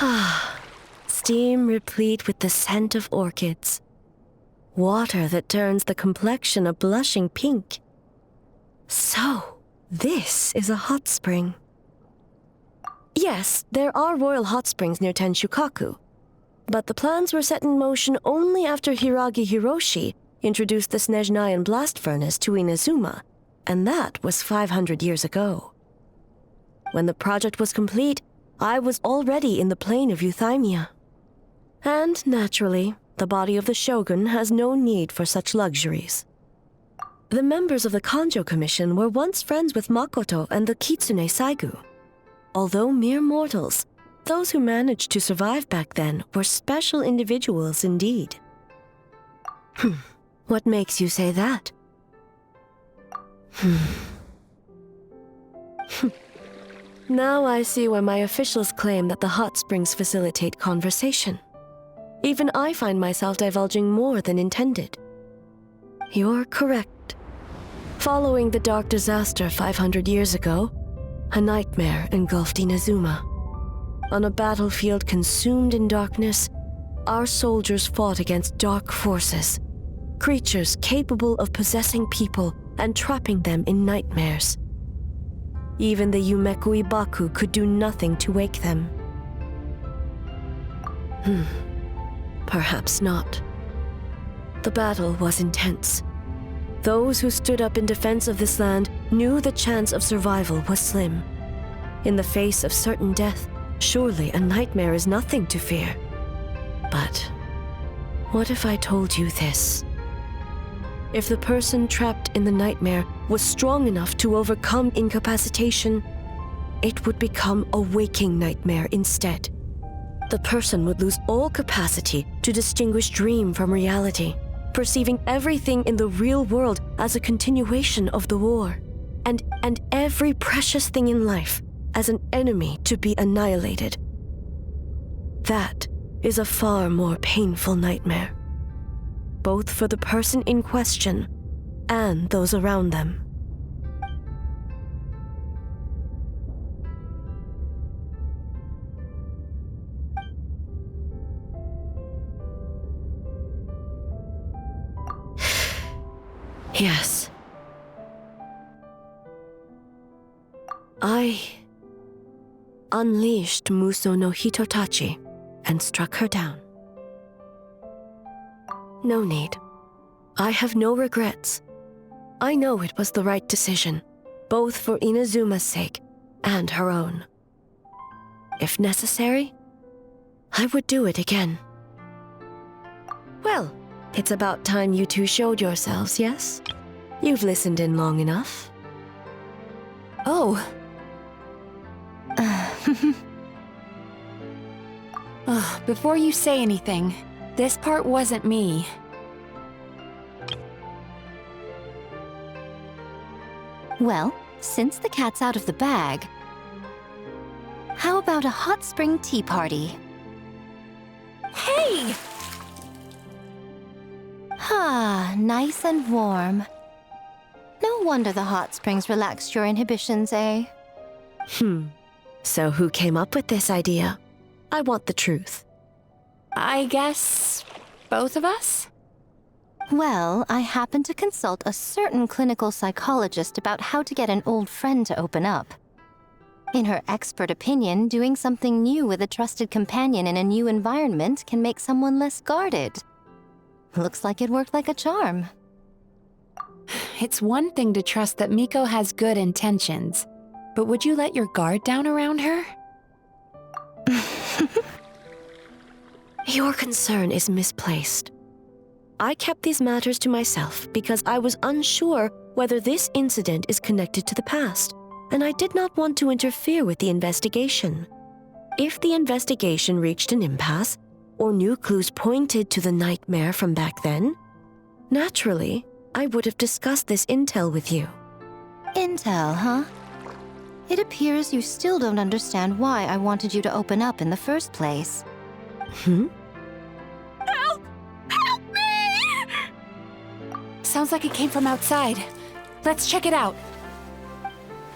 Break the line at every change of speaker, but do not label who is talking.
Ah, steam replete with the scent of orchids. Water that turns the complexion a blushing pink. So, this is a hot spring. Yes, there are royal hot springs near Tenshukaku, but the plans were set in motion only after Hiragi Hiroshi introduced the Snezhnayan blast furnace to Inazuma, and that was 500 years ago. When the project was complete, I was already in the plain of Euthymia. And, naturally, the body of the shogun has no need for such luxuries. The members of the Kanjo Commission were once friends with Makoto and the Kitsune Saigu. Although mere mortals, those who managed to survive back then were special individuals indeed. What makes you say that? Now I see why my officials claim that the hot springs facilitate conversation. Even I find myself divulging more than intended. You're correct. Following the dark disaster 500 years ago, a nightmare engulfed Inazuma. On a battlefield consumed in darkness, our soldiers fought against dark forces, creatures capable of possessing people and trapping them in nightmares. Even the Yumeku Ibaku could do nothing to wake them. Perhaps not. The battle was intense. Those who stood up in defense of this land knew the chance of survival was slim. In the face of certain death, surely a nightmare is nothing to fear. But what if I told you this? If the person trapped in the nightmare was strong enough to overcome incapacitation, it would become a waking nightmare instead. The person would lose all capacity to distinguish dream from reality, perceiving everything in the real world as a continuation of the war, and every precious thing in life as an enemy to be annihilated. That is a far more painful nightmare, both for the person in question and those around them. Yes. I unleashed Muso no Hitotachi and struck her down. No need. I have no regrets. I know it was the right decision, both for Inazuma's sake and her own. If necessary, I would do it again. Well, it's about time you two showed yourselves, yes? You've listened in long enough.
Oh. Before you say anything, this part wasn't me.
Well, since the cat's out of the bag, how about a hot spring tea party?
Hey!
Ah, nice and warm. No wonder the hot springs relaxed your inhibitions, eh?
So who came up with this idea? I want the truth.
I guess both of us?
Well, I happened to consult a certain clinical psychologist about how to get an old friend to open up. In her expert opinion, doing something new with a trusted companion in a new environment can make someone less guarded. Looks like it worked like a charm.
It's one thing to trust that Miko has good intentions, but would you let your guard down around her?
Your concern is misplaced. I kept these matters to myself because I was unsure whether this incident is connected to the past, and I did not want to interfere with the investigation. If the investigation reached an impasse, or new clues pointed to the nightmare from back then, naturally, I would have discussed this intel with you.
Intel, huh? It appears you still don't understand why I wanted you to open up in the first place.
Help! Help me! Sounds like it came from outside. Let's check it out.